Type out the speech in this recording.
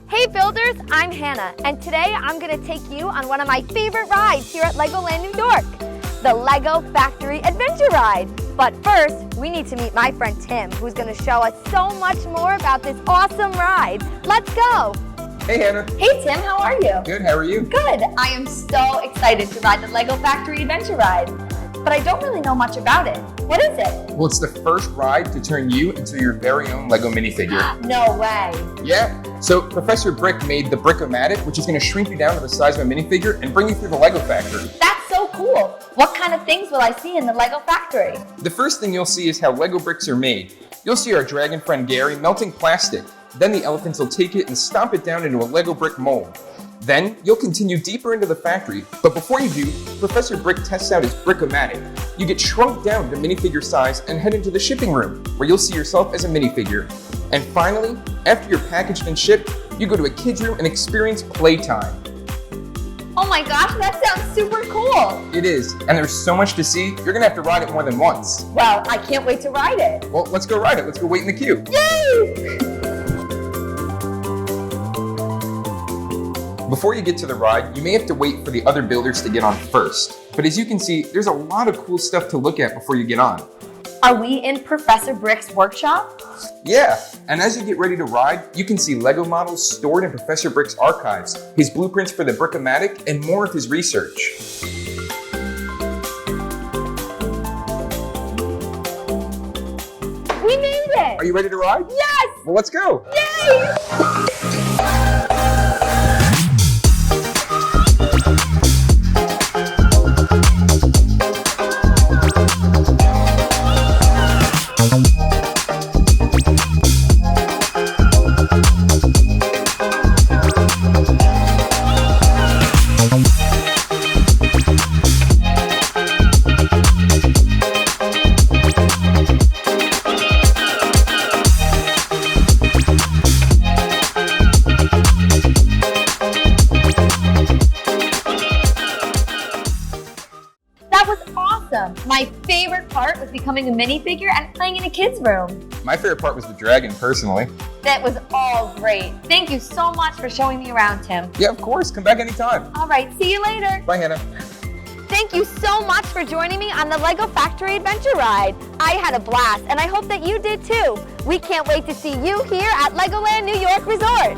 Hey builders, I'm Hannah, and today I'm going to take you on one of my favorite rides here at LEGOLAND New York, the Lego Factory Adventure Ride. But first, we need to meet my friend Tim, who's going to show us so much more about this awesome ride. Let's go! Hey Hannah. Hey Tim, how are you? Good, how are you? Good. I am so excited to ride the Lego Factory Adventure Ride, but I don't really know much about it. What is it? Well, it's the first ride to turn you into your very own Lego minifigure. No way. Yeah. So Professor Brick made the Brickomatic, which is going to shrink you down to the size of a minifigure and bring you through the Lego factory. That's so cool. What kind of things will I see in the Lego factory? The first thing you'll see is how Lego bricks are made. You'll see our dragon friend Gary melting plastic. Then the elephants will take it and stomp it down into a Lego brick mold. Then you'll continue deeper into the factory, but before you do, Professor Brick tests out his Brickomatic. You get shrunk down to minifigure size and head into the shipping room, where you'll see yourself as a minifigure. And finally, after you're packaged and shipped, you go to a kid's room and experience playtime. Oh my gosh, that sounds super cool! It is, and there's so much to see, you're gonna have to ride it more than once. Well, I can't wait to ride it. Well, let's go ride it. Let's go wait in the queue. Yay! Before you get to the ride, you may have to wait for the other builders to get on first. But as you can see, there's a lot of cool stuff to look at before you get on. Are we in Professor Brick's workshop? Yeah, and as you get ready to ride, you can see Lego models stored in Professor Brick's archives, his blueprints for the Brickomatic, and more of his research. We made it! Are you ready to ride? Yes! Well, let's go! Yay! That was awesome! My favorite part was becoming a minifigure and playing in a kid's room. My favorite part was the dragon, personally. That was all great. Thank you so much for showing me around, Tim. Yeah, of course. Come back anytime. All right, see you later. Bye, Hannah. Thank you so much for joining me on the Lego Factory Adventure Ride. I had a blast, and I hope that you did too. We can't wait to see you here at LEGOLAND New York Resort.